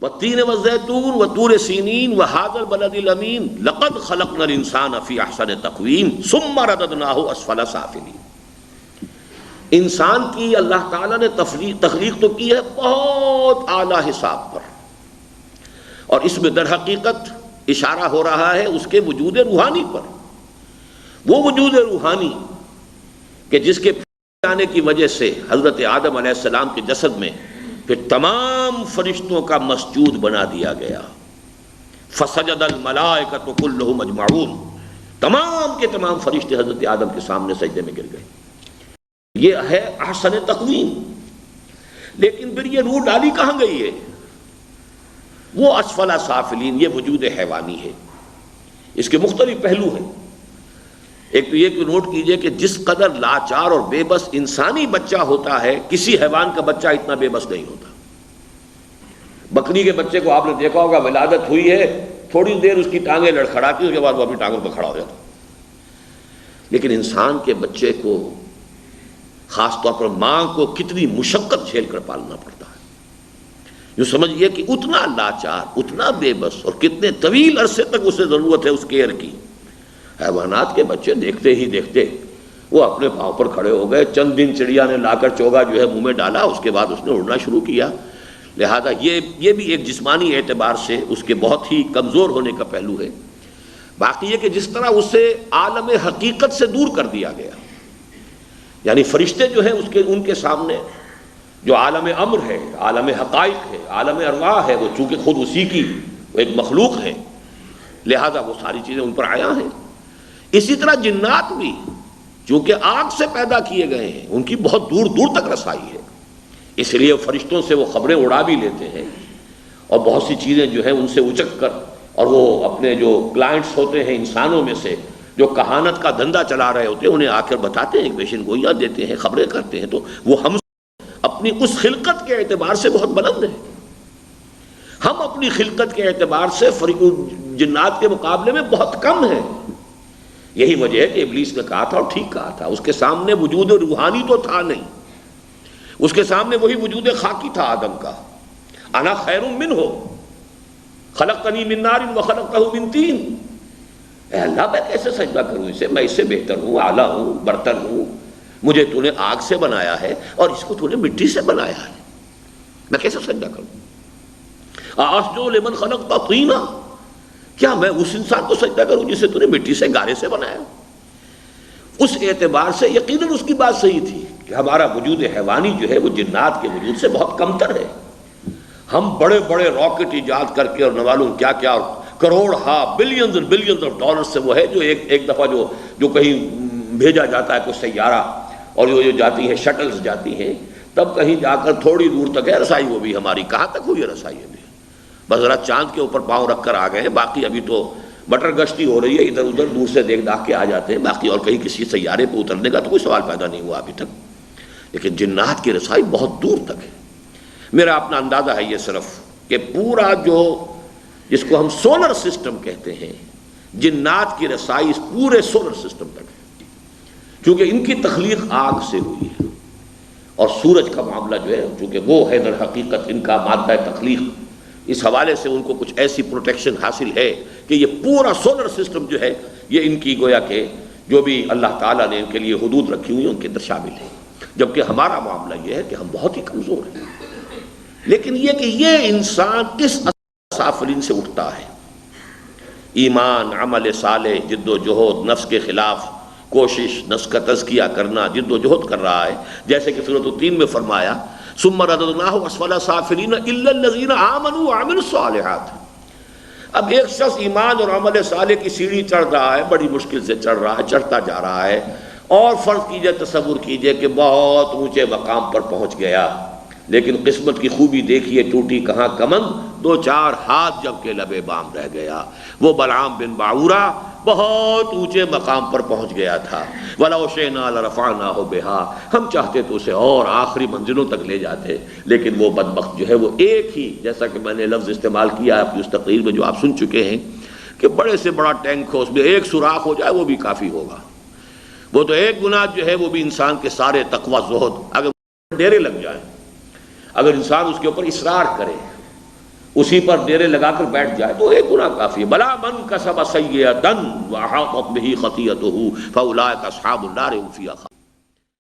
والتین والزیتون وطور سینین وہذا البلد الامین لقد خلقنا الانسان فی احسن تقویم ثم رددناہ اسفل سافلین. انسان کی اللہ تعالیٰ نے تخلیق تو کی ہے بہت اعلیٰ حساب پر، اور اس میں در حقیقت اشارہ ہو رہا ہے اس کے وجود روحانی پر. وہ وجود روحانی کہ جس کے آنے کی وجہ سے حضرت آدم علیہ السلام کے جسد میں پھر تمام فرشتوں کا مسجود بنا دیا گیا. فسجد الملائکۃ کلھم اجمعون، تمام کے تمام فرشتے حضرت آدم کے سامنے سجدے میں گر گئے. یہ ہے احسن تقویم. لیکن پھر یہ روح ڈالی کہاں گئی ہے؟ وہ اسفل سافلین، یہ وجود حیوانی ہے. اس کے مختلف پہلو ہیں. ایک تو یہ کہ نوٹ کیجئے کہ جس قدر لاچار اور بے بس انسانی بچہ ہوتا ہے، کسی حیوان کا بچہ اتنا بے بس نہیں ہوتا. بکری کے بچے کو آپ نے دیکھا ہوگا، ولادت ہوئی ہے، تھوڑی دیر اس کی ٹانگیں لڑکھڑاتی، اس کے بعد وہ اپنی ٹانگوں پہ کھڑا ہو جاتا. لیکن انسان کے بچے کو خاص طور پر ماں کو کتنی مشقت جھیل کر پالنا پڑتا ہے. جو سمجھئے کہ اتنا لاچار، اتنا بے بس، اور کتنے طویل عرصے تک اسے ضرورت ہے اس کیئر کی. حیوانات کے بچے دیکھتے ہی دیکھتے وہ اپنے پاؤں پر کھڑے ہو گئے. چند دن چڑیا نے لا کر چوگا جو ہے منہ میں ڈالا، اس کے بعد اس نے اڑنا شروع کیا. لہذا یہ بھی ایک جسمانی اعتبار سے اس کے بہت ہی کمزور ہونے کا پہلو ہے. باقی یہ کہ جس طرح اسے عالم حقیقت سے دور کر دیا گیا، یعنی فرشتے جو ہیں ان کے سامنے جو عالم امر ہے، عالم حقائق ہے، عالم ارواح ہے، وہ چونکہ خود اسی کی وہ ایک مخلوق ہے، لہذا وہ ساری چیزیں ان پر عیاں ہیں. اسی طرح جنات بھی چونکہ آگ سے پیدا کیے گئے ہیں، ان کی بہت دور دور تک رسائی ہے. اس لیے فرشتوں سے وہ خبریں اڑا بھی لیتے ہیں، اور بہت سی چیزیں جو ہیں ان سے اچک کر، اور وہ اپنے جو کلائنٹس ہوتے ہیں انسانوں میں سے جو کہانت کا دھندا چلا رہے ہوتے ہیں، انہیں آ کر بتاتے ہیں، پیشن گوئیاں دیتے ہیں، خبریں کرتے ہیں. تو وہ ہم اپنی اس خلقت کے اعتبار سے بہت بلند ہیں. ہم اپنی خلقت کے اعتبار سے جنات کے مقابلے میں بہت کم ہیں. یہی وجہ ہے کہ ابلیس نے کہا تھا اور ٹھیک کہا تھا، اس کے سامنے وجود روحانی تو تھا نہیں، اس کے سامنے وہی وجود خاکی تھا آدم کا. انا خیر منہ خلقتنی من نار وخلقتہ من طین. اے اللہ میں کیسے سجدہ کروں اسے، میں اس سے بہتر ہوں، اعلیٰ ہوں، برتر ہوں. مجھے تو نے آگ سے بنایا ہے اور اس کو تو نے مٹی سے بنایا ہے، میں کیسے سجدہ کروں؟ ااسجد لمن خلقت طینا، کیا میں اس انسان کو سجدہ کروں جسے تو نے مٹی سے، گارے سے بنایا؟ اس اعتبار سے یقیناً اس کی بات صحیح تھی کہ ہمارا وجود حیوانی جو ہے وہ جنات کے وجود سے بہت کمتر ہے. ہم بڑے بڑے راکٹ ایجاد کر کے اور نہ معلوم کیا کیا، crore billions and billions of dollar سے وہ ہے جو ایک دفعہ جو کہیں بھیجا جاتا ہے کوئی سیارہ، اور جو جاتی ہیں شٹلز جاتی ہیں، تب کہیں جا کر تھوڑی دور تک ہے رسائی. وہ بھی ہماری کہاں تک ہوئی ہے رسائی؟ ابھی بس ذرا چاند کے اوپر پاؤں رکھ کر آ گئے ہیں، باقی ابھی تو بٹر گشتی ہو رہی ہے، ادھر ادھر دور سے دیکھ داکھ کے آ جاتے ہیں. باقی اور کہیں کسی سیارے پہ اترنے کا تو کوئی سوال پیدا نہیں ہوا ابھی تک. لیکن جنات کی رسائی بہت دور تک ہے. میرا اپنا اندازہ ہے یہ صرف کہ پورا جو جس کو ہم سولر سسٹم کہتے ہیں، جنات کی رسائی اس پورے سولر سسٹم تک ہے، کیونکہ ان کی تخلیق آگ سے ہوئی ہے. اور سورج کا معاملہ جو ہے چونکہ وہ ہے در حقیقت ان کا مادہ تخلیق، اس حوالے سے ان کو کچھ ایسی پروٹیکشن حاصل ہے کہ یہ پورا سولر سسٹم جو ہے یہ ان کی گویا کہ جو بھی اللہ تعالیٰ نے ان کے لیے حدود رکھی ہوئی ہیں ان کے اندر شامل ہے. جبکہ ہمارا معاملہ یہ ہے کہ ہم بہت ہی کمزور ہیں. لیکن یہ کہ یہ انسان کس سافلین سے اٹھتا ہے، ایمان، عمل صالح، جد و جہد، نفس کے خلاف کوشش، نفس کا تزکیہ کرنا، جد و جہد کر رہا ہے. جیسے کہ سورۃ التین میں فرمایا ثم رددناہ اسفل سافلین الا الذین آمنوا وعملوا الصالحات. اب ایک شخص ایمان اور عمل صالح کی سیڑھی چڑھ رہا ہے، بڑی مشکل سے چڑھ رہا ہے، چڑھتا جا رہا ہے، اور فرض کیجئے، تصور کیجئے کہ بہت اونچے مقام پر پہنچ گیا، لیکن قسمت کی خوبی دیکھیے، ٹوٹی کہاں کمند، 2-4 ہاتھ جب کے لبے بام رہ گیا. وہ بلعام بن باعورہ بہت اونچے مقام پر پہنچ گیا تھا. وَلَوْ شِئْنَا لَرَفَعْنَاهُ بِهَا، ہم چاہتے تو اسے اور آخری منزلوں تک لے جاتے، لیکن وہ بدبخت جو ہے وہ ایک ہی، جیسا کہ میں نے لفظ استعمال کیا ہے اپنی اس تقریر میں جو آپ سن چکے ہیں، کہ بڑے سے بڑا ٹینک ہو، اس میں ایک سوراخ ہو جائے وہ بھی کافی ہوگا. وہ تو ایک گناہ جو ہے وہ بھی انسان کے سارے تقوی زہد اگر ڈیرے لگ جائیں، اگر انسان اس کے اوپر اصرار کرے اسی پر ڈیرے لگا کر بیٹھ جائے تو ایک گناہ کافی ہے. بلا من کسب سیئۃ واحاطت بہ خطیئتہ فاولئک اصحاب النار هم فیہا خالدون.